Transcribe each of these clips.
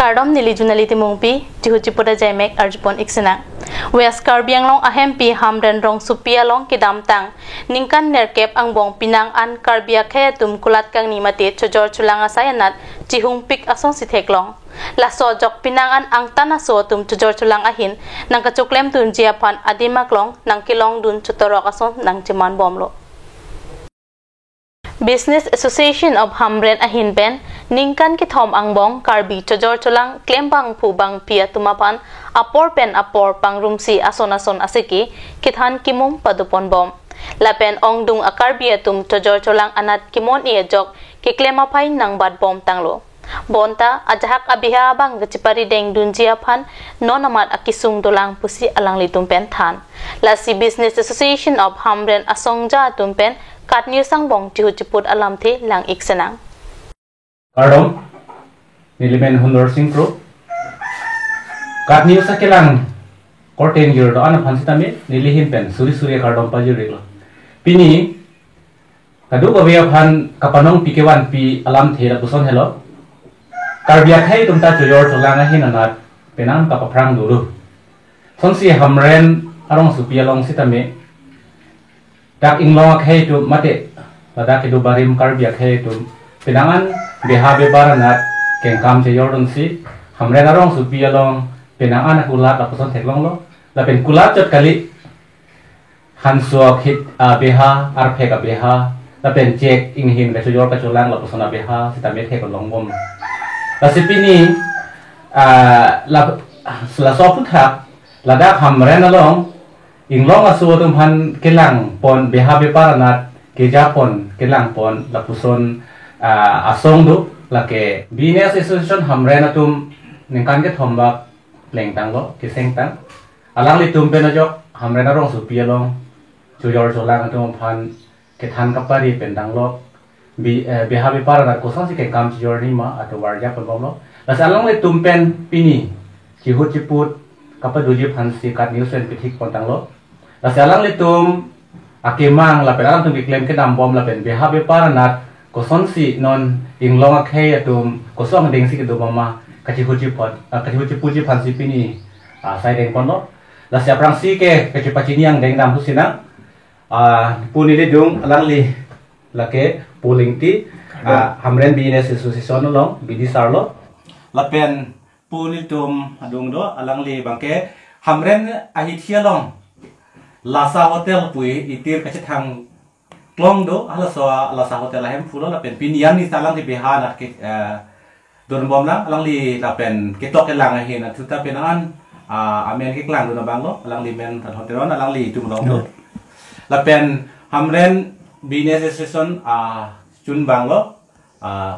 Kardom nili junali timungpi jihujipuda jaimek arjupon iksena. West Karbiang long ahempi hamren rong supia long kidam tang. Ningkan nerkep ang bong pinang an karbia khayatum kulat kang nimate chojor chulanga sayanat jihung pik asong sithek long. Laso jok pinangan ang tanaso tum chojor chulang ahin nang kacuklem tun jiapan adimak long nang kilong dun chutorok asong nang jiman bomlo. Business Association of Hamren ahin ben ningkan kithom angbong karbi chojor chulang klembang phubang pia tumapan apor pen apor pangrumsi ason asiki kithan kimum padupon bom lapen ongdung akarbi atum chojor chulang anat kimon iejok kiklema phai nang bad bom tanglo bonta ajahak abiha bang gachipari deng dunjia phan nonamat akisung dolang pusi alang litum pen than lasi Business Association of Hamren asongja tumpen kat new sangbong jihujiput alam the lang iksenang Kardom nilimen Honor Singh Pro kat new sakelang korten giro do ana phansitame nilihin pen suri kardom pajurilo pini kadu babia phan kapanong pikewan pi alam thera buson hello karbia khai tumta chojor cholanga hinanat penang kapaprang dulu sonsi hamren arong supia long sitame dak inglong khai tu mate ladak itu barim karbia khai tu penangan behabe baranat kengkam chojor donsi hamren arong supia long penangan akulat apuson theklong lo la pen kulat jot kali hansuak hit beha arphe ka beha la pen check inghin be chojor ka cholang la pusona beha sitame the ko longbom Lasipini la soputha lada hamren along inglong asu tumhan kelang pon behabe paranat kejapon kelang pon lapuson asong du lake Business Association hamren atum ningkan ke thombak lengtang lo kiseng tang alang li tum penajok hamren arong supia long chujor cholang atum phan kethan kapari pendang lo behabe paranat kosan si ke kam journey ma atau warja penbomlo las along le tumpen pini jihut jiput kapa duji phansi kat news and pitik kontang lo las alang le tum akemang la pelang tum diklaim ke dam bom la pen behabe paranat kosan si non inglong akhe atum kosong deng si ke do mama kajihut jiput ji phansi pini sai deng ponlo las aprang si ke kecipacini yang deng dam husina puni le dung alang li lake polling ti hamren Business Association long bidisar lo lapen puni tum adung do alang li bangke hamren ahithia long lasa hotel pui itir kache thang klong do lasa hotel ahem fulo lapen pinian ni salang di beha nak ke don bom lang alang li lapen ketok kelang ahin atuta penangan amen ke klang do na banglo alang li men hotel alang li tum long do lapen hamren Business Association chun banglo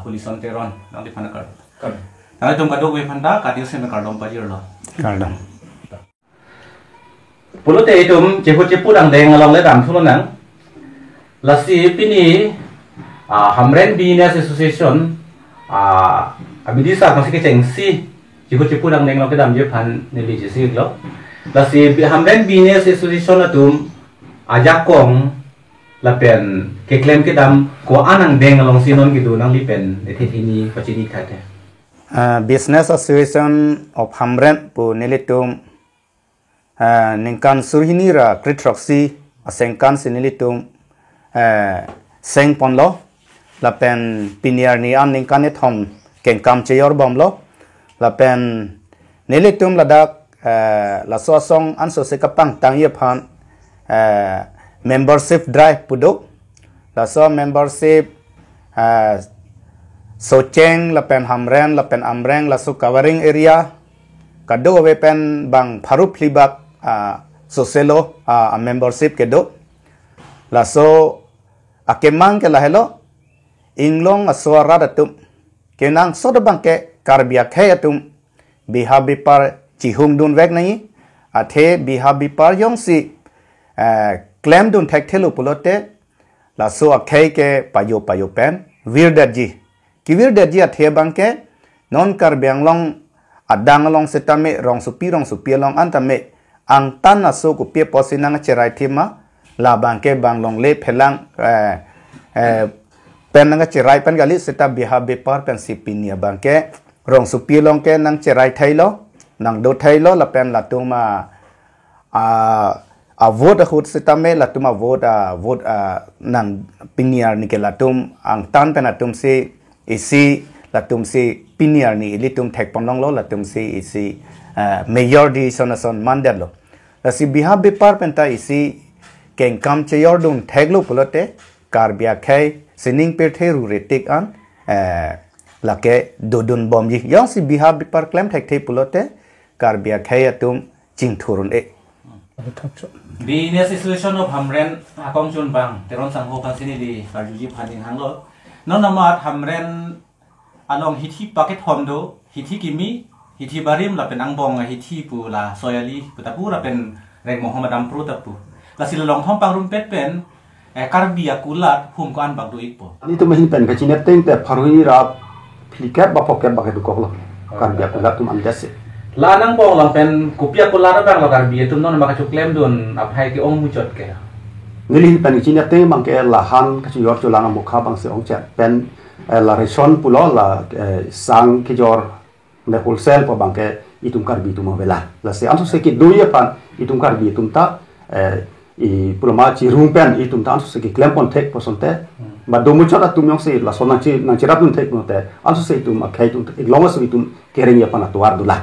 polison teron nang di panakar nang tum kadu we phanda kadiu sen kardom pajir lo kardom pulute itum jepu dang deng along le dam thulo nang lasi pini hamren Business Association abidisa kang sike chengsi jepu dang deng lo ke dam je phan nili je si lo lasi hamren Business Association atum ajakong lapen ke claim ke dam ko anang deng along sinon gitu nang lipen ethini pachini khate Business Association of Hamren pu nilitum ningkan surhini ra kritroxi asengkan sinilitum seng ponlo lapen piniar ni an ningkan ethom kengkam cheyor bomlo lapen nilitum ladak lasosong anso sekapang tangye phan membership drive puduk laso membership socheng lapen hamren lapen amreng laso covering area kado wepen bang pharup libak soselo membership kedo laso akemang ke lahelo inglong aswara datum kenang sodabang ke karbia khayatum bihabi par chihung dun vek nai athe bihabi par yong si claim dun thek thelu pulote la so akhai ke payo pen virdaji ki virdaji athe bangke non kar benglong adang long setame rong supi long antame ang tan aso ku pe posinang cherai thima la bangke banglong le phelang pen nga cherai pen gali seta biha be par pen sipinia bangke rong supi long ke nang cherai thai lo nang do thai lo la pen la tu ma vote khut sitame la tu ma vote nang piniar ni ke la tum ang tan pen atum se isi la tum se piniar ni li tum thek ponong lo la tum se isi mayor di sonason mandat lo la si biha bipar pen ta isi keng kam che yor dun thek lo pulote kar bia khai sining pe the ru retik an la ke dodun bom ji yang si biha bipar claim thek the pulote kar bia khai atum ching thurun e business situation of Hamren akong chun bang teron sang ho kan sini di karjuji phaning hanglo non namat Hamren along hithi paket homdo hithi kimi hithi barim la pen angbong hithi pu la soyali putapu la pen reng Muhammad ampru tapu la silong thom pang rum pet pen karbi akulat hum ko an bang do ikpo ni to mahin pen kachinet teng te pharui ra philikat ba poket ba ke du koklo karbi akulat tum am jase lanang bong lang pen kupia kulara bang lo karbi itu non maka cuklem don apai ki ong mucot ke nili pen kachinet teng bang ke lahan kachi yor chulang mukha bang se ong chat pen la reson pulo la sang ki jor ne wholesale po bang ke itum karbi tum vela la se anso se ki duye pan itum karbi tum ta i puloma chi rumpen itum ta anso se ki klem pon tek po sonte ba do mucot atum yong se la sona chi nang chirat tum tek no te anso se itum akai tum longa se itum kereng ya pan atuar dula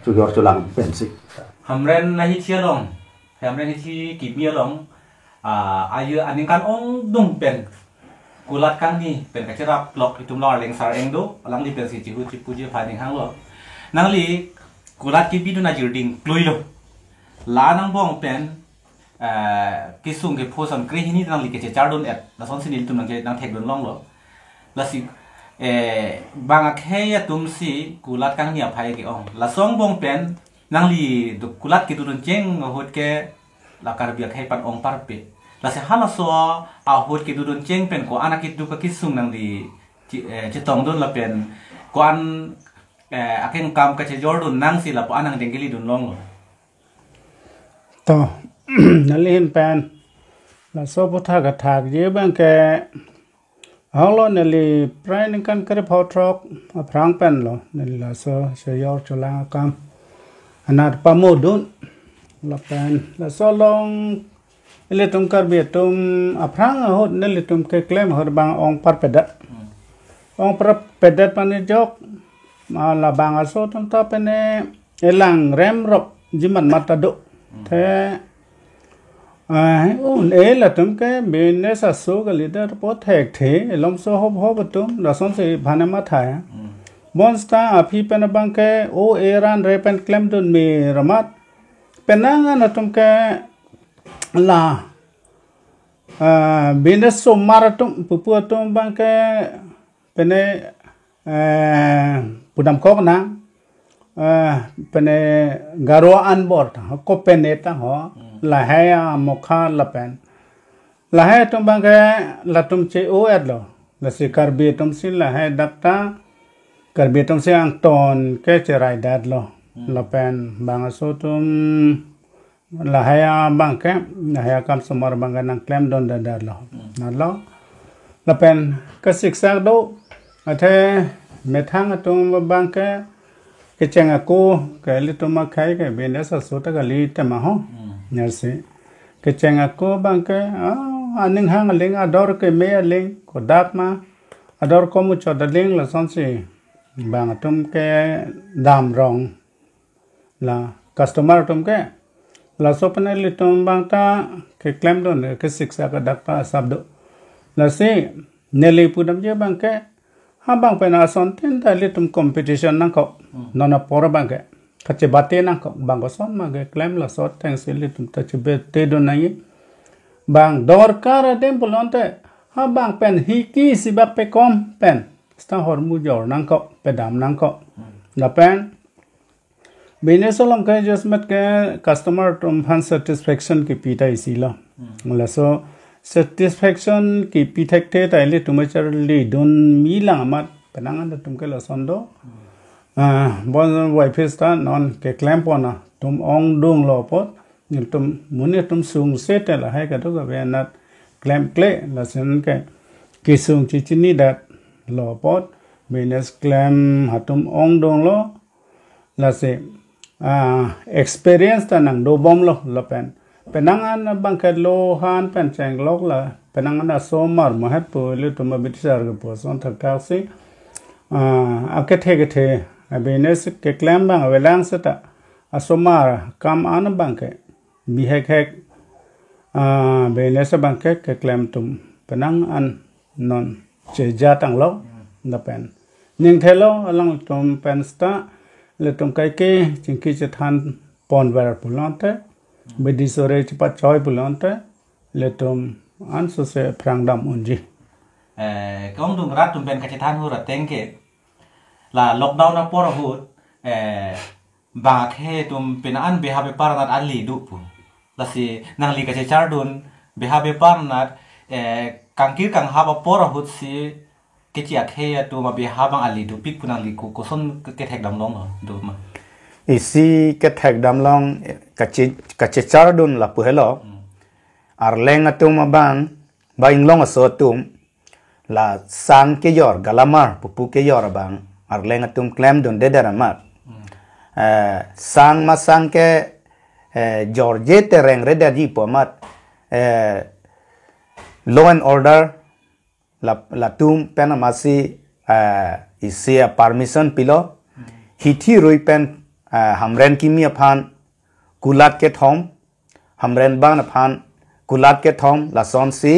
chu yor chulang pen si Hamren nahi thialong Hamren hithi kimi along ayu aning kan ong dung pen kulat kang ni pen kachirap lok itum lor leng sar eng do alang di pen si chihu chipu ji phaning hang lo nang li kulat ki bidu na jirding klui lo la nang bong pen kisung ke phosam kre hini nang li ke chardon et la son sinil tum nang ke nang thek don long lo la si bang akhe tum si kulat kang ni aphai ki ong la song bong pen nang li du kulat ki dun cheng hot ke la kar biak hai pan ong par pe la se hala so a hot ki dun cheng pen ko anakit du ka kisung nang li chi tong don la pen ko an akeng kam ka che jordun nang si la po anang dengeli dun long lo to nalin pen la so putha ka thak je bang ke halo nali prai ning kan kare photrok aprang pen lo nali la so se yor chola kam anat pamodun la pen la so long ile tum kar bi tum aprang hot nali tum ke klem hor bang ong par pedat pan jok ma la bang aso tum ta pene elang rem rop jiman matado the là tụm cái business số cái leader bớt thẹt thế lòng số hop tụm là son se bhane ma thai monster api pen bang cái Iran repen claim dun mi ramat penang na tụm cái là business số mar tụm pupu tụm bang cái pene pudam kok na pene garo an board ko peneta ho là hai mokha la pen la hai tum bang ke la tum che o ad lo la si karbi tum sin la hai dakta karbi tum se ang ton ke che rai dad lo la pen bang so tum la hai bang ke la hai kam somar bang nang claim don dad lo na lo la pen ka sik sak do athe me thang tum bang ke changa ko ke li tum ma khai ke be ne sa so ta ga li ta ma ho nasi keceng aku bang ke aning hang ling ador ke me ling ko dak ma ador ko mu cho da ling la son si bang tum ke dam rong la customer tum ke la so pane li tum bang ta ke claim don ke siksa ka dak pa sabdo la si neli pudam je bang ke ha bang pe na son tin ta li tum competition nang ko nona por bang ke kache bate na ko bang ko son ma ge claim la sot thanks li tum ta che be te do nai bang dor kar dem bolonte ha bang pen hi ki si bak pe kom pen sta hor mu jor nang ko pe dam nang ko na pen business long ka adjustment ke customer tum fan satisfaction ki pita isi la la so satisfaction ki pithek te ta li tum char li don mi lang mat penangan tum ke la son do bon wife sta non ke claim pona tum ong dung lo pot ni tum muni tum sung set la hai ka to ga ve nat claim kle la sen ke ki sung chi chi ni dat lo pot business claim hatum ong dong lo là se experience ta nang do bom lo la penangan bangket lo han pen cheng lok la penangan da so mar ma het po le to ma bitisar ge po son thak ka si ke the business ke claim bang velang sata asomar kam an bangke bihek hek business bangke ke claim tum penang an non che ja tang lo da pen ning thelo alang tum pen sta le tum kai ke chingki che than pon ver pulante bedi sore chipa choi pulante le tum an so se prangdam unji kong dung rat tum pen ka che than hu ra teng ke la lockdown na por hu ba khe tum pen an be ha be par nat an li du pu la si nang li ka che char dun be ha be par nat kang kir kang ha ba por hu si ke chi akhe ya tu ma be ha bang ali du pik punang li ko son ke thek dam long do ma isi ke thek dam long ka che char dun la pu helo ar leng atum bang ba ing long so tum la sang ke yor galamar pu ke yor bang ar leng atum claim dun de daramat sang ma sang ke George tereng reda di pomat law and order la tum penamasi isia permission pilo hithi roi pen hamren kimia phan kulat ke thom hamren ban phan kulat ke thom la son si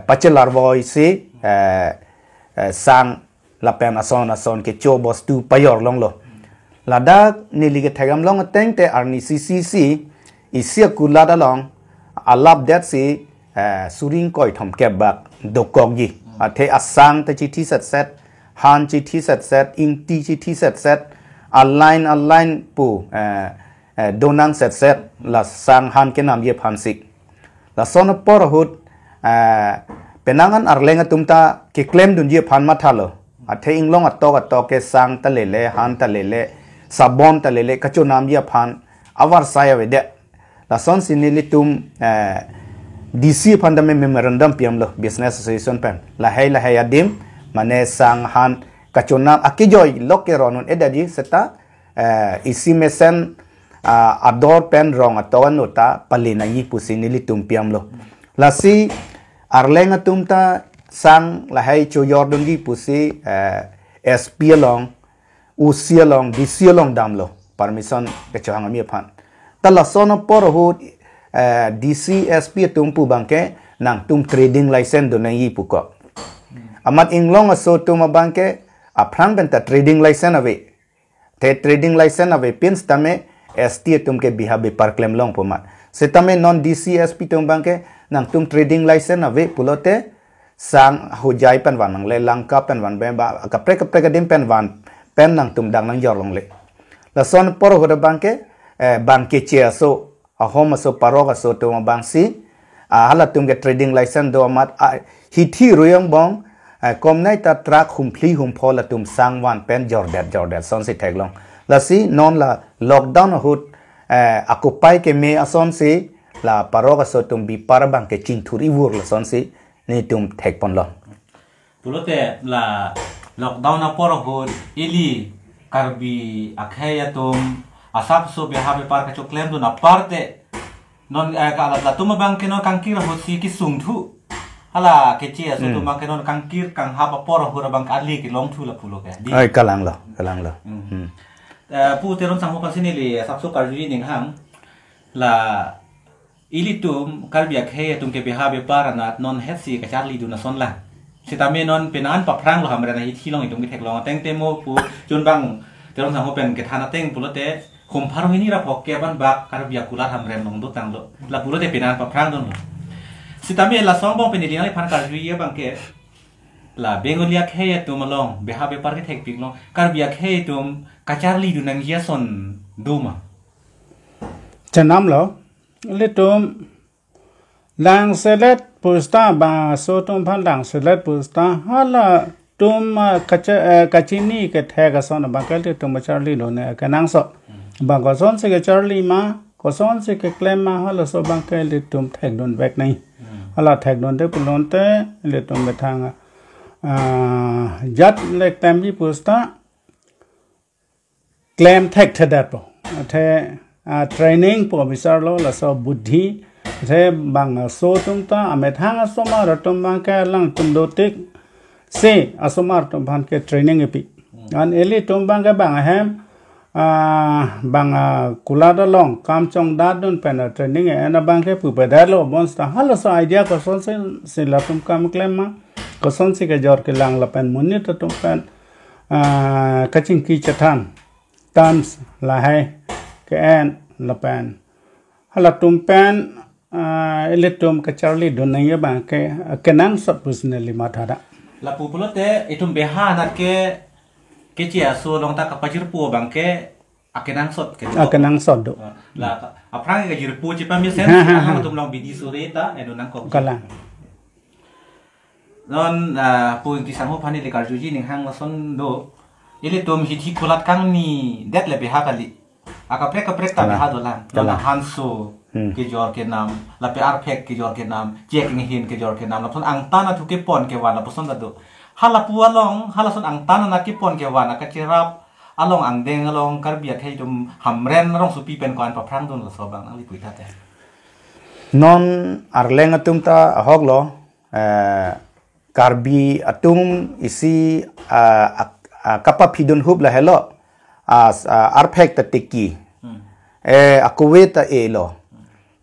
pachelar boy si sang la pen ason ke cho bos tu payor long lo la da ni li ke thagam long teng te arni ccc isia kulat along alap that si suring koi thom ke bak dokok ji athe asang te chi thi set han chi thi set ing ti chi thi set align pu donang set la sang han ke nam ye phan sik la son por hut penangan arlenga tumta ke claim dun ye phan ma thalo athe inglong atok ke sang ta le han ta le sabon ta le kachu nam ye phan awar saya we de la son sinili tum DC pandame memorandum piam lo business association pen la hay adim mane sang han kachonam akijoy loke ronun edaji seta isi mesen ador pen rong atawan nota palina yi pusinili tum piam lo la si arlenga tumta sang la hay cho yordun gi pusi SP long UC long DC long dam lo permission ke chang mi phan tala sono por hu DCSP tumpu bangke nang tum trading license do nang yi puko amat inglong aso tum bangke aprang benta trading license ave te trading license ave pins tame ST tum ke bihabe par claim long pomat setame non DCSP tum bangke nang tum trading license ave pulote sang hujai pan wan nang le langka pan wan be ba kapre ka dim pen wan pen nang tum dang nang yor long le la son por ho bangke bangke che so a home so paroga so to bangsi hala tum get trading license do mat hithi royong bong kom nai ta track humpli hum phola tum sangwan pen jordat son si theglong la si non la lockdown hut akupai ke me ason si la paroga so tum bi parabang ke chingthuri wur la son si ni tum thek pon lo pulote la lockdown apor hut ili karbi akhaya tum asap so beha be par ka choklem do na parte non ka la tuma bang ke non kangkir ho si ki sung thu hala ke chi so tuma ke non kangkir kang ha pa por ho bang ali ki long thu la phulo ke ai kalang lo pu te ron sang ho ka sini li sap so karji ning hang la ili tum karbia khe tum ke beha be par na non het si ka charli du na son la sitame non penan pa prang lo hamra na hi thi long i tum ki thek long teng te mo pu chun bang te ron sang ho pen ke thana teng pulote khom pharo ini ra phok ke ban bak karbia kula tham rem nong do tang lo la pulote penan pa prang don lo sitame la song bong pen ni phan karji ye bang ke la bengolia khe tum long beha be par ke thek pik long karbia khe tum ka charli du nang ya son duma chanam lo le tum lang selet pusta ba so tum phan lang selet pusta hala tum kachini ke thega son ba ka le tum charli lo ne ka nang so ba ko son se ke charli ma ko son se ke claim ma hala so ba ka le tum thek don back nai hala thek don de pulon te le tum be thang jat lek tembi pusta claim thek thada po the training po bisar lo la so buddhi the bang so tum ta ame thang asoma ratum bang ka lang tum do tik se asoma tum ban ke training epi an eli tum bang ka bang hem bang kula da long kam chong da don pen training e bang ke pu da lo bonsta halo so idea ko son se la tum kam claim ma ko son se ke jor ke lang la pen munit tum pen kaching ki chathan tans la hai ke en la pen hala tum pen ele tum ka charli don nai ba ke kenan sot personally mathada la pupulote itum beha nat ke chia so long ta kapajir pu bangke akenang sot do la aprang ke jir pu chi pami sen hang tum long bidi sureta enunang ko kalang non pu ti sang ho phani le karjuji ning hang son do ile tum hi thi kholat kang ni det le beha kali aka prek ta beha do la hanso ke jor ke nam la pe arphek ke jor ke nam chek ni hin ke jor ke nam la pon ang ta na thu ke pon ke wan la poson da do hala pu along hala son ang ta na ke pon ke wan ka chirap along ang deng along karbia thai dum hamren rong su pi pen kwan pa phrang don la so bang ali pui ta te non arleng atum ta hog lo karbi atum isi kapa pidun hub la hello as arphek ta tiki akuwe ta e lo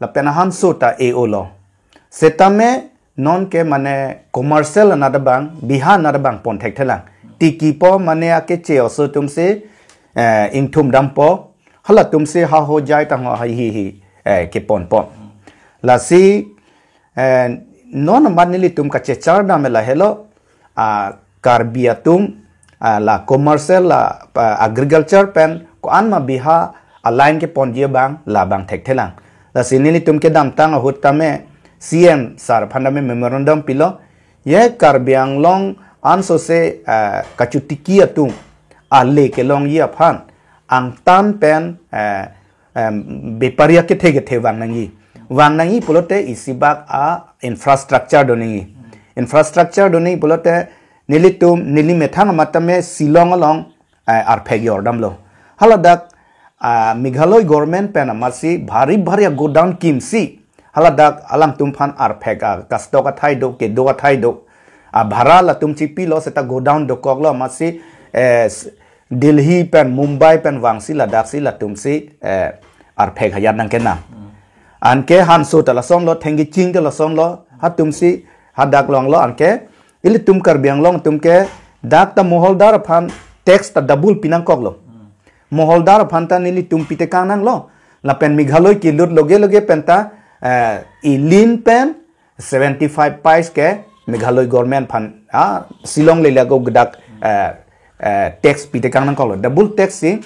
la penahan so ta e o lo setame non ke mane commercial another bank bihan another bank pon thek thelang tiki po mane ake cheo so tum se ing thum dam po hala tum se ha ho jai ta hi ke pon po la si non manili tum ka chechar da me la hello karbiatum la commercial la agriculture pen ko an ma biha align ke pon je bang la bang thek thelang la sinili tum ke dam tang hut tame CM sar phandame memorandum pilo ye karbiang long anso se kachutiki atum ale ke long ye phan ang tan pen beparia ke the wang nangi pulote isibak a infrastructure doni pulote nilitum nilimethang matame silong along arpheg yordam lo haladak Meghalaya government pen amarsi bhari go down kimsi haladak alam tumfan arpheg kastoka thai do ke do thai do bhara la tumchi pilo seta go down do koklo amarsi Delhi pen Mumbai pen wangsi ladak si la tumsi arpheg hayat nang kenam anke hanso tala som lo thengi ching tala som lo hatumsi hadak long lo anke ili tum karbiang long tumke dak ta moholdar phan tax ta double pinang kok lo moholdar phan ta nili tum pite kanang lo la pen Meghalaya ki lut loge penta ilin pen 75 pais ke Meghalaya government phan silong le lago gdak tax pite kanang kok lo double tax si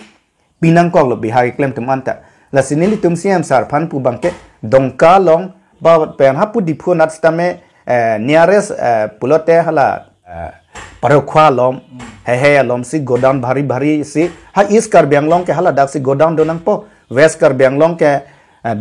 pinang kok lo bihar claim tum anta la sinili tum siam sar phan pu bangke dongka long ba pen hapu dipu nat stame nearest pulote hala parokwa lom he lom si go down bhari si ha east karbiang long ke hala dak si go down donang po west karbiang long ke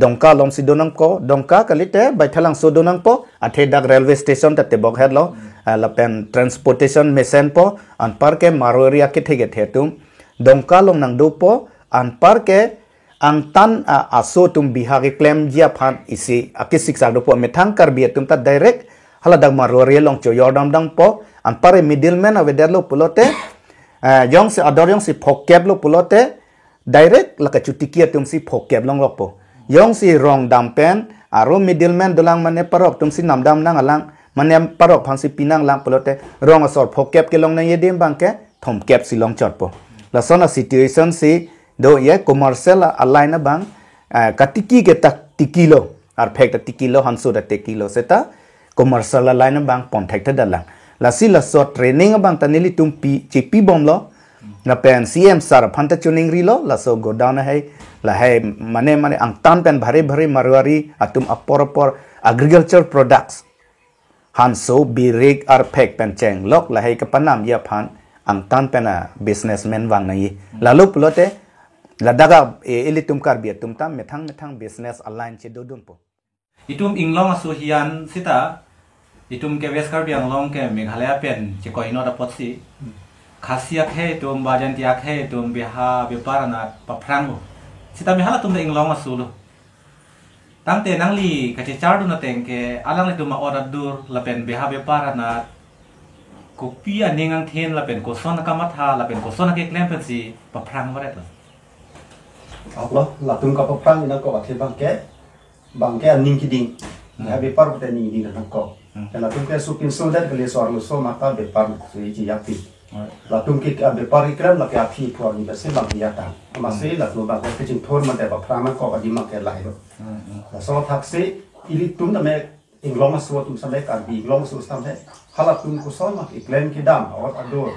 dongka lom si donang ko dongka kalite baithalang so donang po athe dak railway station ta te bok het lo la pen transportation mesen po an par ke maroria ke thege thetum dongka long nang do po an par ke ang tan aso tum bihar ke claim jia phan isi akisik sa do po methang karbi tum ta direct hala dak maroria long cho yordam dang po an pare middleman avedelo pulote yong se ador si phokep lo pulote direct la ka chutiki tum si phokep long lo po yong si rong dam pen aro middleman dolang mane parok tum si nam dam nang alang mane parok phan si pinang lang pulote rong asor phokep ke long na yedim bangke thom kep si long chot po la sona situation si do ye commercial align bang katiki ke tak tikilo ar phek ta tikilo hansu da tikilo seta commercial align bang ponthek ta dalang la si la so training bang tanili tumpi chipi bom lo na pen CM sar phanta tuning ri lo la so go down hai la hai mane ang tan pen bhari marwari atum apor agriculture products hanso birik ar phek pen cheng lok la hai ka panam ya phan ang tan pen businessman wang nai la lo pulote la daga elitum karbi tum tam methang business align che dodun po itum inglong asu hian sita itum ke ves karbi anglong ke meghalaya pen che koino da potsi khasiat he tum bajan tiak he tum biha beparana paprango sita mihala tum da inglong asulu tangte nangli ka che chardu na tengke alang le tum order dur la pen biha beparana kopi aningang then la pen ko sona kamatha la pen ko sona ke klem pen si paprang waret la Allah la tum ka paprang ina ko athe bangke aning kiding ha bepar pute ning ding na ko la tum ke supin so dat kele so arlo so mata bepar so ji yapi la tum ke bepar ikram la ke api ko ni bese bang yata masih la tum bang ke jing thor ma de paprang ko adi ma ke lai do la so thaksi ili tum da me inglong so tum sampai kan bi inglong so sampai halat tum ko so ma iklen ki dam or ador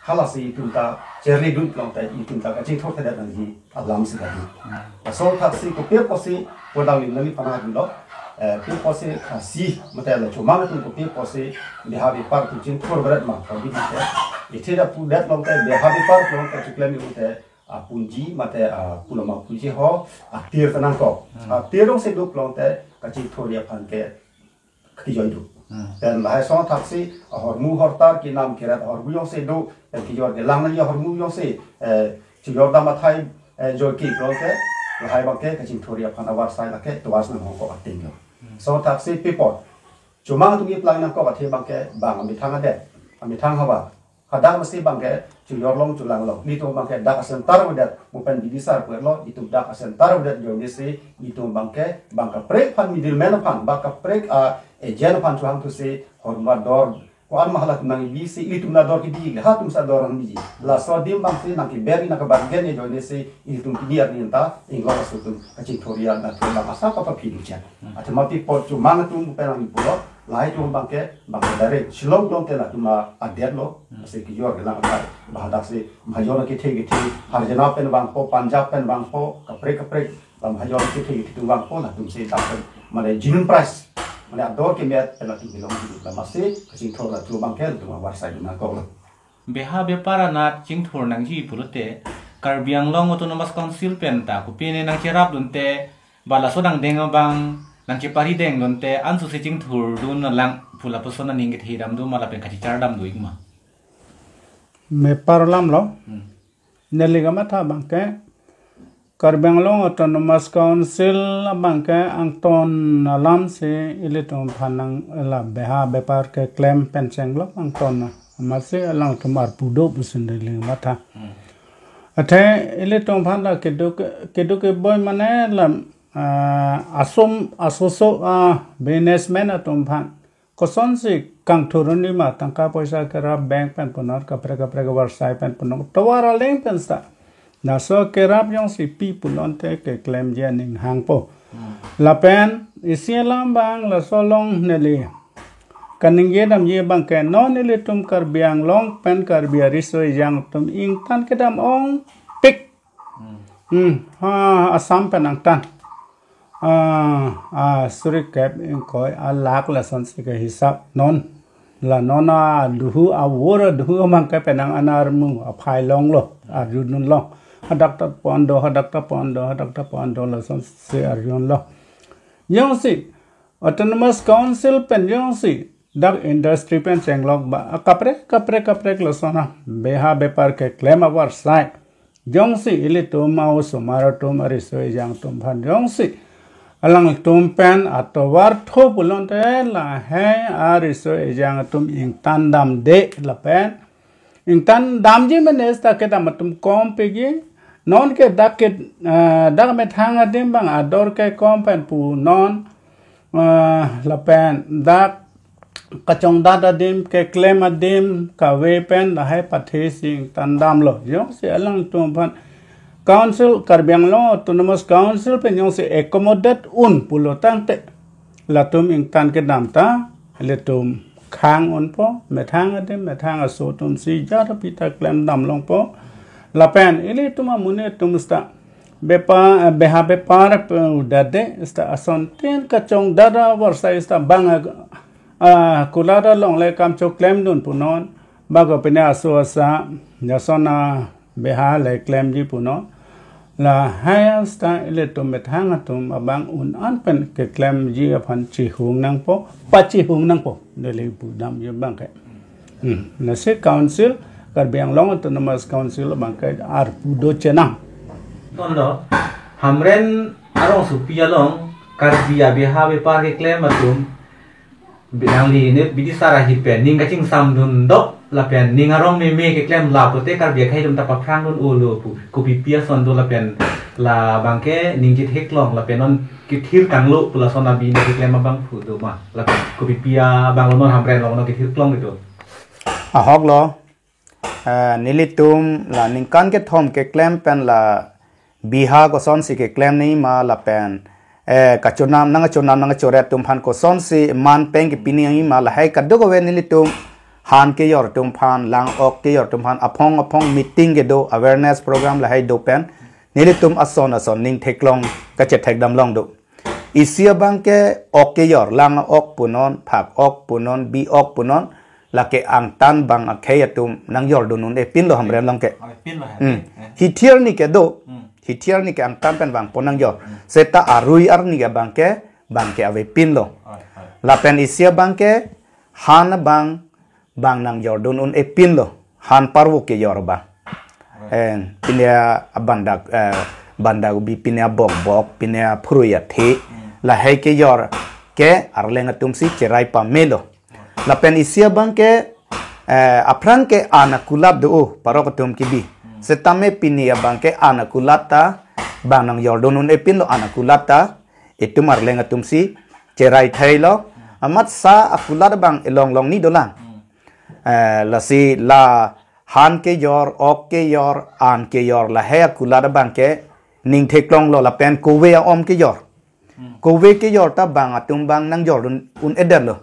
halas tum ta cherry dun plong ta tum ta ka jing thor ta da ni alam se da la so thaksi ko pe ko si ko da ni ni pana du lo pe ko si khasi mate la chuma ma tum ko pe ko si bi ha bi par tu jing thor barat ma ko bi ta ite da pu dat long ta bi ha bi par plong ta chuklen ni te punji mate pulama punji ho tir tanang ko tirong se du plong ta ka jing thor ya phan ke ki joi du dan lai so taksi hor mu hortar ki nam kirat hor bu yong se do ki jor de lang na hor mu yong se chi jor da ma thai jor ki pro ke lai ba ke ka jing thor ya phan awar sai la ke to was na ho ko ating yo so taksi people cuma tu ngi plan na ko ba the bang ke bang mi thang ade mi thang ha ba kadang mesti bang ke chu yor long chu lang long ni to bang ke dak asentar wadat mu pen di disar ko lo itu dak asentar wadat jo ni se itu bang ke bang ka prek pan middleman pan bang ka prek ejen pan chuang tu se hormat dor ko an mahalat nang bi se itu na dor ki di ha tum sa dor ang bi la so dim bang se nang ki beri na ka bargen ni jo ni se itu ki dia ni ta inglo su tu ka chi thoria na tu la asa pa pi lu cha atma pi po chu mang tu mu pe nang pulo lai tu bang ke bang dare shilong dong te la tu ma adet lo se ki yor la ka ba dak se ma yor ki the har jana pen bang po punjab pen bang po ka prek la ma yor ki the tu bang po la tu se ta ma le jinun price mana ador ke met pen tu bilong tu la ma se ka sing thor la tu bang ke tu ma war sai na ko la beha bepara na jing thor nang ji pulute karbiang long autonomous council pen ta ku pine nang cherap dunte bala so dang deng bang nang ke pari deng donte an su se jing thur dun lang pula posona ning ke thiram du mala pen khachi char dam du ikma me parlam lo neliga matha bangke karbenglong autonomous council bangke angton alam se iletom phanang la beha bepar ke claim penseng lo angton amase alang tumar pudo busendeli matha athe iletom phanda kedu ke boy mane lam asum asoso businessman atom phan koson si kang thuruni ma tangka paisa kera bank pen punar kapre warsai pen punok tawara leng pen sta na so kerap yong si pi pulonte ke claim je ning hang po la pen isielam bang la solong neli kaning ye dam ye bang ke non neli tum kar biang long pen kar biari so yang tum ing tan ke dam ong pik asam pen ang tan suri kep in koi lak la son se ke hisap non la nona duhu awora duhu mang ke penang anar mu aphai long lo arjun lo hadakta pondo la son se arjun lo yong si autonomous council pen yong si dak industry pen chenglok ba kapre lo sona beha bepar ke claim awar sai yong si ile to mau sumara to mari so yang tum phan yong si alang tum pen atowar tho pulonte la he ariso ejang tum ing tandam de la pen ing tan dam ji menes ta ke dam tum kom pe gi non ke dak me thang adim bang ador ke kom pen pu non la pen dak kachong dada dim ke claim adim ka we pen la he pathe sing tandam lo yong se alang tum phan council karbiang lo autonomous council pen yong se accommodate pulo tangte latum ing tan ke dam ta letum khang on po me thang ade me thang aso tum si jar pita claim dam long po la pen ile tuma mune tum sta beha bepar dade sta ason ten ka chong dada warsa sta bang kulada long le kam cho claim dun punon bago pene aso asa yasona beha le claim ji punon là hai sta ile tum bethang atum abang un an pen ke klem ji aphan chi hung nang po pa chi hung nang po de le bu dam ye bang ke na se council Karbi Anglong Autonomous Council bang ke ar pu do chenang tondo hamren arong supia long Karbi abeha be par ke klem atum binang li ne bidi sara hi pen ning ka ching sam dun do la pen ning arong me ke klem la pote Karbi khai dum ta pa phang dun ulu pu ku pi pia son do la pen la bangke ning jit hek long la pen on ki thir kang lu pula son abi ne ke klem bang pu do ma la pen ku pi pia bang lo non hamren long no ki thir klong itu a hok lo nilitum la ningkan ke thom ke klem pen la biha ko son si ke klem ni ma la pen kachonam nang choret tum phan ko son si man peng ki piningi ma la hai kaddo ko we nilitum han ke yor tum phan lang ok ke yor tum phan apong meeting ke do awareness program la hai do pen nilitum ason ning theklong ka che thek dam long do isia bang ke ok ke yor lang ok punon phak ok punon bi ok punon la ke ang tan bang a khayatum nang yor do nun e pin lo hamren long ke hi thier ni ke do hi thier ni ke ang tan pen bang ponang yor seta arui ar ni ke bang ke ave pin lo la pen isia bang ke han bang nang yor do nun e pin lo han parwo ke yor ba en pinya banda bi pinya bok pinya phuruya the la hai ke yor ke arlenga tumsi cherai pa melo la pen isia bang ke aprang ke anakulab do parok tum ki bi setame pinia bang ke anakulata bang nang yor do nun e pin lo anakulata itum arlenga tumsi cherai thailo amat sa akulat bang elong ni dolang la si la han ke yor ok ke yor an ke yor la he akulat bang ke ning theklong lo la pen ko we om ke yor ke yor ta bang atum bang nang yor un eder lo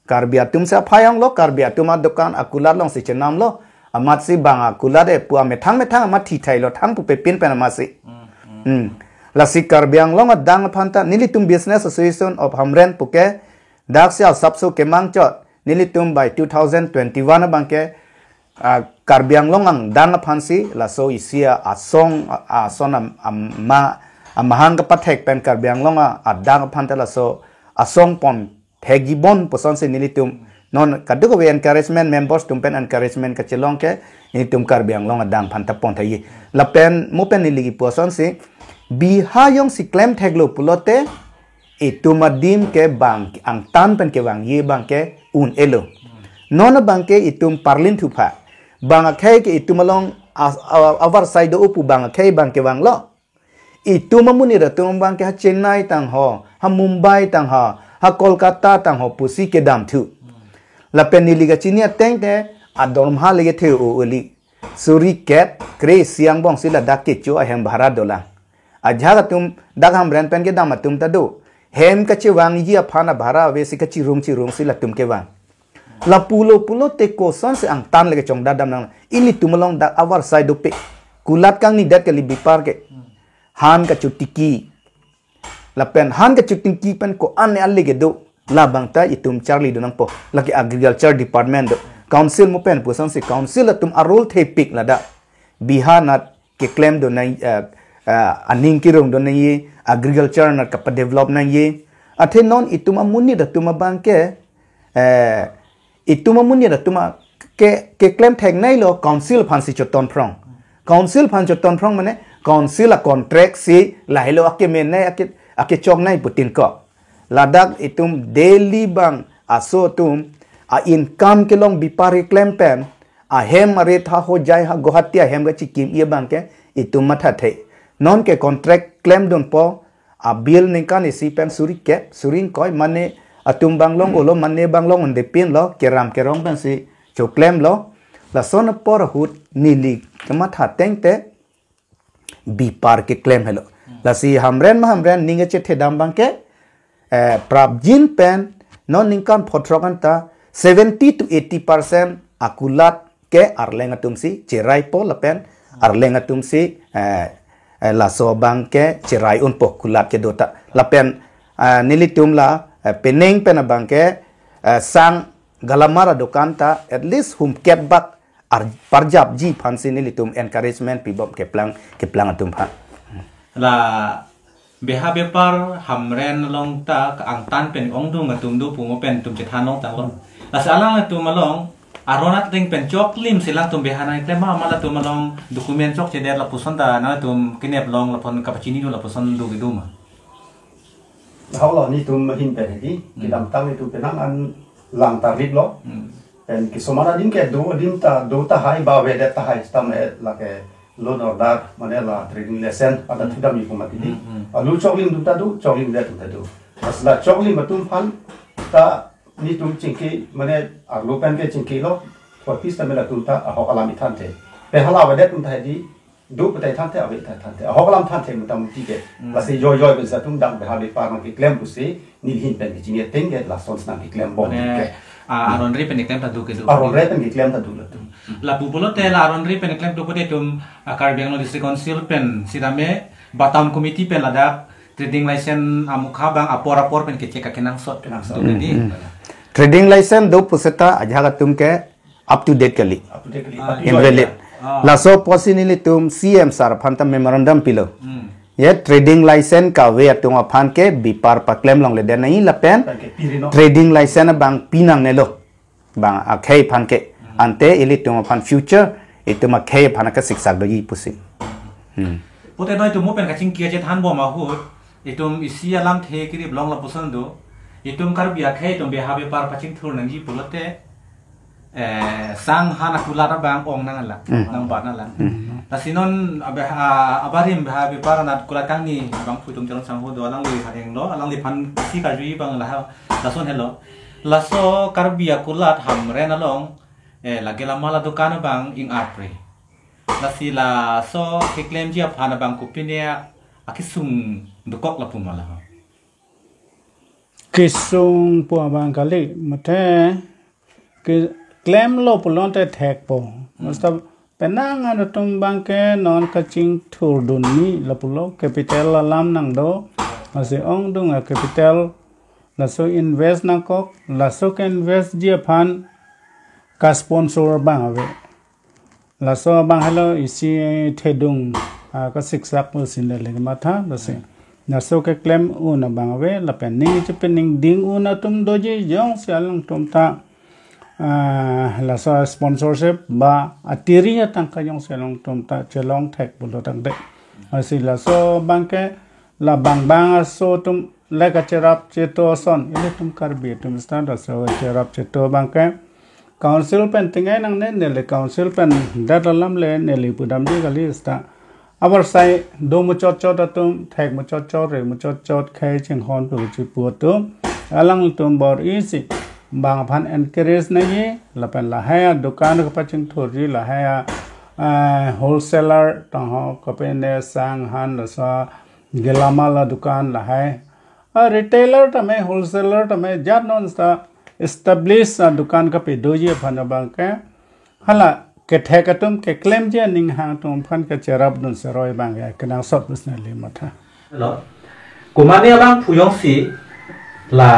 Karbi atum sa phayang lo Karbi atum adukan akulat long si chenam lo amat si bang akulat e pu amethang amat thi thai lo thang pu pe pin pen amat si la si Karbi Anglong adang phanta nilitum business association of hamren puke dak sia sapso kemang chot nilitum by 2021 bangke Karbi Anglong ang dang phansi la so isia asong amahang ka pathek pen Karbi Anglong adang phanta la so asong pon thegibon poson se nilitum non kaduk we encouragement members tumpen encouragement ka chelong ke nilitum Karbi Anglong adang phanta pon thai la pen mo pen niligi poson se biha yong si claim theglo pulote itumadim ke bank ang tan pen ke wang ye bang ke un elo non bang ke itum parlin thupa bang khay ke itumalong avar side upu bang khay bang ke wang lo itumamuni ra tum bang ke ha Chennai tang ho ha Mumbai tang ha Kolkata tang ho pusi ke dam thu la pen niliga chinia tengte adorm ha lege the o oli suri ket kre siang bong sila dakke chu a hem bharat dola ajha tum dagam ren pen ke dam tum ta do hem kachi wang yi phana bhara we si kachi rum si la tum ke wang la pulo te ko son se ang tan lege chong dadam nang ili tumalong da awar sai do pe kulat kang ni dat ke li bipar ke han ka chutiki la pen han ka chutiki pen ko an ne alle ge do la bangta itum charli do nang po la ke agriculture department do council mo pen pusan se council tum arol the pik la da bihanat ke claim do nai aning kirong do nai agriculture na kapa development ye athe non ituma muni da tuma bangke ituma muni da tuma ke claim thek nai lo council phansi choton prong council phan choton prong mane council a contract si la helo ake men nai ake chok nai putin ko ladak itum daily bang aso tum a income ke long bipari claim pen a hem are tha ho jai ha gohati a hem ga chikim ye bangke itum matha the non ke contract claim don po a bill ningkan isi pen suring koi mane atum banglong olo mane banglong on de pin lo keram kerong pen si cho claim lo la son por hut nili kama tha tengte bi par ke claim helo la si hamren ninge che thedam bangke prabjin pen non ningkan photrokan ta 70 to 80% akulat ke arlenga tumsi cherai po la pen arlenga tumsi la so bangke cerai un po kulat ke dota la pen nilitum la peneng pen bangke sang galamara dokanta at least hum ket bak ar parjab ji phansi nilitum encouragement pibom ke plang atum pha la beha bepar hamren long ta ang tan pen ong du ngatum du pu mo pen tum che than long ta long la salang tu malong aronat ting pen chok lim silang tum beha nai klema mala tu malong dokumen chok che der la puson da na tum kinep long la pon kapachini du la puson du gidu maเขาเหล่านี้ตุ้มหินเป็นที่กิดำตั้งในตุ้มเป็นนั่งอันหลังตาริบล้อเป็นกิสมานาดินแกดูตาหายบาเวเดตาหายสตัมเอละแกโลนอร์ดาร์มันเอละเทรดดิ้งเลเซนอันนั้นที่ดำมีความที่ดีลูช็อกลิมดูตาดูช็อกลิมเดตุตาดูแต่สละช็อกลิมมาตุ้มพันตานี่ตุ้มจิงกีมันเออาลูเป็นแกจิงกีล้อพอพิสต์มันละตุ้มตาหอกอลามิทันเทเป็นฮาลาเวเดตุ้มไทยดีดูไปแต่ท่านเทอเวทท่านเทหอกลำท่านเทมันทำที่เกภาษีย่อยๆเป็นสัตว์ตุ้งดังไปหาดิฟาร์มันกิเคลมกุศลนี่หินเป็นกิจเนี่ยติงเกตลาสอนสนามกิเคลมบ่เกaron ri pen eklem ta du ke du aron ri pen giklem ta du la tu la bubulo te la aron ri pen eklem du pode tum Karbiang District Council pen sidame Batam Committee pen ladak trading license amukha bang apor pen ke cek kenang sot ni trading license do puseta ajaga tum ke up to date kali invalid la so possibly tum CM sar phanta memorandum pilo ye trading license ka we tum aphan ke bipar pa claim long le de nahi la pen trading license bang pinang ne lo bang akhai phan ke ante ili tum aphan future itum akhai phan ka siksak do yi pusi pote noi tum mo pen ka ching kia je than bo ma hu itum isi alam the ki long la pusan do itum kar bi akhai tum be ha be par pa ching thur nang ji pulote sang hana kulata bang ong nang la nang ba na la tasinon abarim bha be paranat kulatang ni bang putung jalong sang ho do alang li hareng lo alang li phan si ka ri bang la la son hello la so karbia kulat ham ren along la gela mala dukan bang ing apre la si la so ke claim ji phana bang kupinia akisung dukok la pumala kisung po bang kali mate ke claim lo pulon te thek po मतलब penang ano tum bangke non kaching thur dun ni lapulo capital alam nang do ase ong dung a capital la so invest na kok la so can invest je phan ka sponsor bang ave la so bang hello isi thedung ka siksak pu sin le ma tha la se na so ke claim una bang ave la pen ni che pening ding una tum do je jong sialang tum ta la so sponsorship ba atiri atang kayong selong tum ta chelong thek bulo tang de asi la so bangke la bang so tum la ka cherap cheto son ile tum karbi tum stand so cherap cheto bangke council pen tingai nang ne le council pen datalam le ne li pudam di kali sta abar sai do mu chot tum thek mu chot re mu chot khai ching hon pu chi pu tum alang tum bor easy bang phan encourage nahi la pen la hai dukan ka paching thori la hai wholesaler ta ho ko pen ne sang han la sa gelama la dukan la hai retailer ta me wholesaler ta me jat non sta establish dukan ka pe doji phan bang ka hala ke thekatum ke claim je ning ha tum phan ka cherap dun seroi bang ya kana sot personally matha lo kumani bang phuyong si la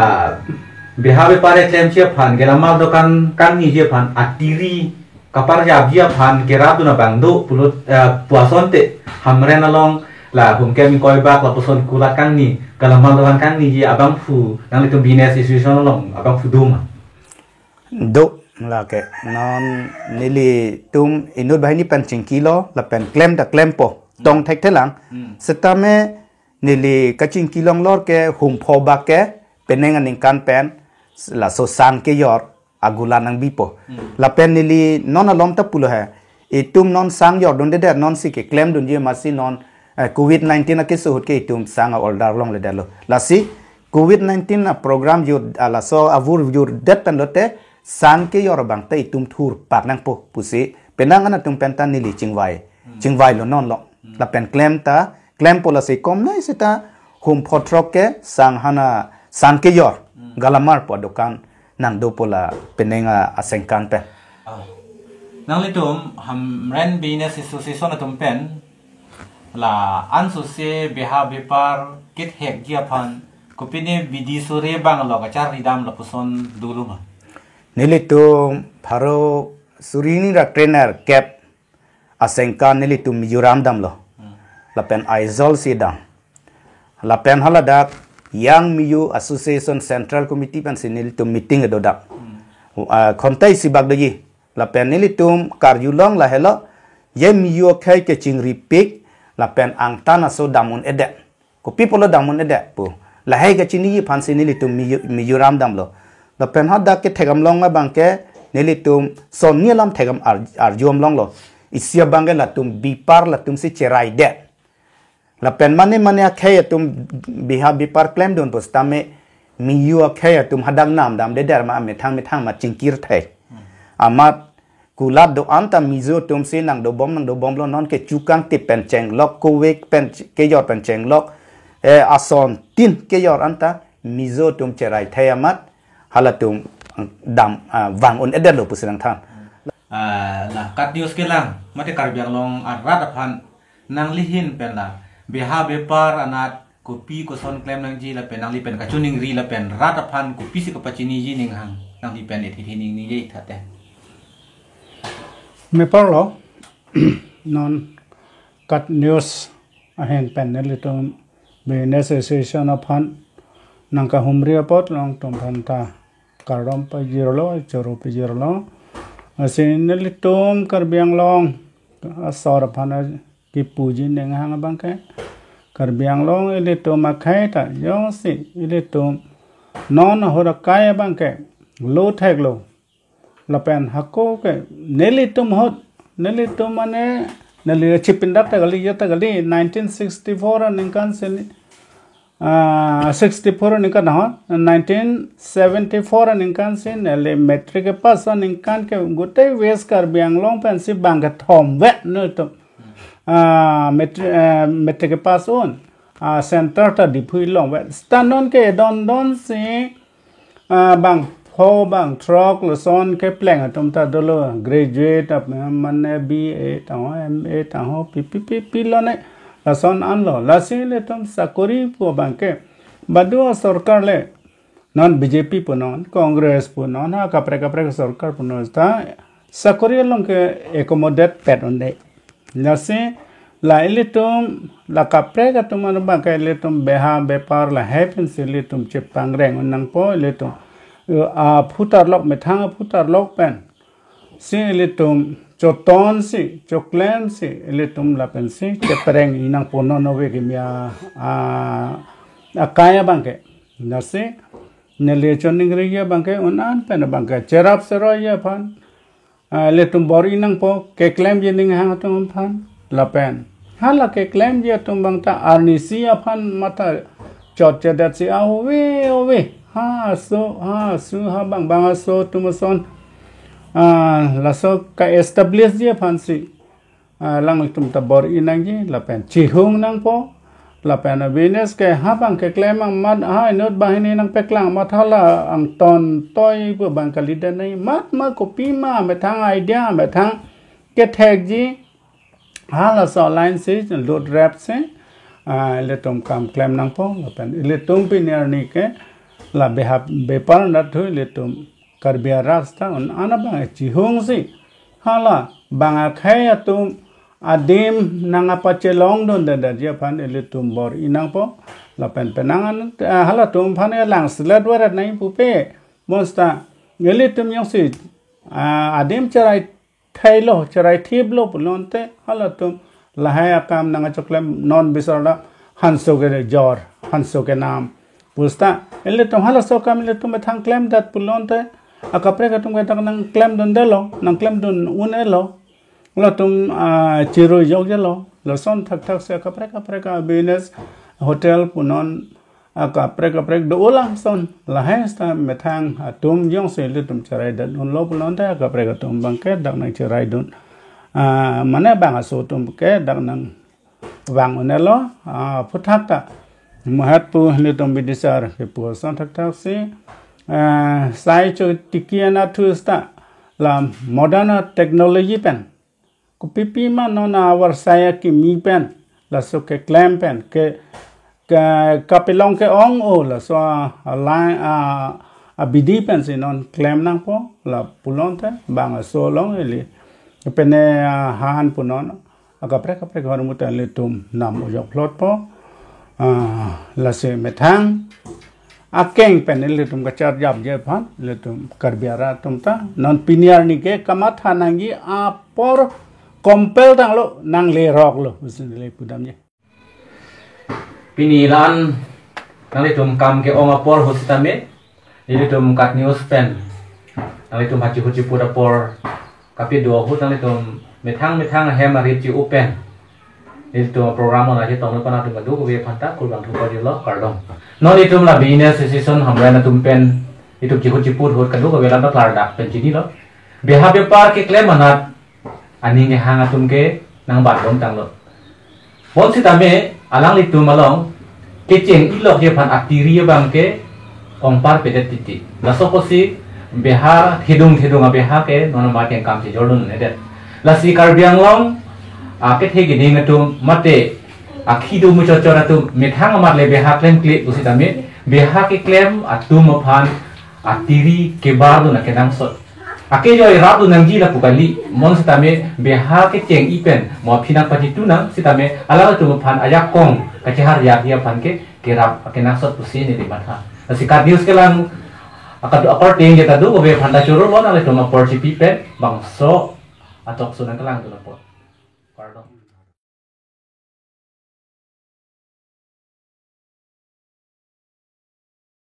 bihabe pare claim che phan gelamal dokan kan ni je phan atiri kapar jab je phan gerab duna bang do pulut puason te hamren along la hum ke mi koi bak la puson kula kan ni gelamal dokan kan ni je abang fu nang litum business situation along abang fu duma do la ke non nili tum inut bahini pen chingkilo la pen claim da claim po tong thek thelang setame nili kaching kilong lor ke hum pho ba ke peneng aning kan pen la so sang ke yor agula nang bipo la pen nili non alom ta pulo hai itum non sang yor don de non si ke claim dun je masi non covid 19 ke so ke itum sang order long le dalo la si covid 19 na program yu ala so avur yu det pen lote sang ke yor bang te itum thur pak nang po pusi penang ana tum pen tan nili chingwai lo non lo la pen claim policy kom nai sita hum photrok ke sang hana sang ke yor galamar po dokan nang do pola penenga asengkan pe nang litum ham ren business association atum pen la ansu se beha bepar kit hek gia phan kopine bidi sore bang lo ka char ridam lo puson duluma nilitum pharo surini ra trainer cap asengkan nilitum mizoram dam lo la pen Aizol sidang la pen haladak Young Miyu Association Central Committee pen sinil tum meeting edodak kontai sibak doji la pen nili tum karyulong la hello ye Miyu kai ke chingri pik la pen angtan aso damun edek ko people damun edek pu la hai ke chini phan sinili tum Miyu ram damlo la pen hadak ke thegam long ma bangke nili tum son nielam thegam arjom long lo isya bangke la tum bipar la tum si cherai de la pen mane khay tum biha bipar claim don pos tame Miyu khay tum hadang nam dam de der ma me thang ma chingkir thai amat kulab do anta mizo tum se nang do bom lo non ke chukang ti pen cheng lok ko wek pen ke yor pen cheng lok ason tin ke yor anta mizo tum cherai thai amat halatum dam wang on edel lo pusang than la kat news ke lang mate karbiang long arat aphan nang lihin pen la beha bepar anat kopi ko son claim nang ji la pen nang li pen ka chuning ri la pen rat aphan kopi si ka pachini ji ning hang nang li pen thi ning ni ye thate me parlo non kat news ahen pen ne litum business association aphan nang ka humri apot long tom phanta karom pa jirolo choro pa jirolo asin ne litum karbiang long asor aphan ki puji neng hang bangke karbiang long litum akhai ta yo si litum non hora kaya bangke lo theglo lapen hako ke nelitum hot nelitum mane neli chipindat gali yata gali 1964 ninkan sen 64 ninkan ha 1974 ninkan sen le metric ke pass ninkan ke gote wes karbiang long pen si bangka thom ve no to metric ke pass on center ta dipui long ve stanon ke don si bang ho bang truck lo son ke pleng atom ta dolo graduate ap man BA ta MA ta ho PPP lo ne la son an lo la se le tom sakori po bang ke badu sarkar le non BJP po non Congress po non ha kapre sarkar po non ta sakori long ke accommodate pet on de la se la ile tom la kapre ka tom an bang ke le tom beha bepar la happen se le tom che pangreng nang po le tom putar lok metang putar lok pen si litum choton si choklem si litum la pen si kepereng inang pono no we kimia akaya bangke nasi nele choning riya bangke unan pen bangke cherap seroya pan litum bor inang po ke claim jining hang tum pan la pen hala ke claim je tum bangta arnisi apan mata chot chedat si awe ha su ha bang so tumason la so ka establish dia fansi lang tum tabor inang ji la pen chihung nang po la pen business ke ha bang ke claim ang mat ha not bahini nang peklang mathala ang ton toy pu bang kalida nei mat ma kopi ma metang idea metang ke tag ji ha la so line se load rap se le tum kam claim nang po la pen le tum piner ni ke la bepar na thu litum karbia rasta on anabang chihung si hala banga khaya tum adim nanga pachelong don da dia phan litum bor inang po la pen penangan hala tum phan lang slat warat nai pupe monsta ngelitum yang si adim charai thailo charai thiblo pulonte hala tum la haya kam nanga choklem non bisarda hanso ke jor hanso ke nam pusta ele tum hala so kam ele tum thang claim dat pulonte akapre ka tum ka nang claim don delo nang claim don un elo la tum chiro jog jelo lo son thak se akapre ka business hotel punon akapre do ulang son la hesta methang tum jong se ele tum charai dat un lo pulonte akapre ka tum bangke dak nang charai don mane bang aso tum ke dak nang wang un elo puthak ta mahat pu litum bidisar ke pu son thak se sai cho tikiana thusta la modern technology pen ku pipi ma no na war saya ki mi pen la so ke clam pen ke kapelong ke ong o la so line a bidi pen se non clam nang po la pulonte bang so long eli pene han punon kapre घर मुता ले तुम नाम ujok plot po la se metang akeng pen le tum ka char jab je phan le tum karbiara tum ta non piniar ni ke kamatha nangi a por compel tang lo nang le rok lo usin le pudam je pinilan nang le tum kam ke ong apor hositame le tum kat news pen nang le tum hachi huchi pura por kapi do hu nang le tum metang hem ari chi open itu program na je tong na tum du ko be phanta kul bang thu ko di lo kardom no ni tum la business season hamra na tum pen itu chi huchi pur hot ka du ko be la tar dak pen chi ni lo beha be par ke claim manat ani nge hanga tum ke nang bat dom tang lo bon si tame alang li tum along ke cheng i lo je phan atiri bang ke ong par pe de titi la so ko si beha thedung beha ke non ma ke kam chi jordun ne de la si kar biang long ke thegi ding tum mate akhi du mu chora tum methang amat le beha claim clip usi tame beha ke claim atum phan atiri ke badu na ke nang so ake jo ratu nangji la pukali mon sitame beha ke cheng ipen mo phinak pati tu nang sitame ala tu phan ayak kong ka chehar ya dia phan ke rap ke nang sot pusi ni di matha asikat news ke lang akadu apar ting je tadu ko be phan ta churu bon ale tu ma por chi pen bang so atok sunan kelang tu la por pardon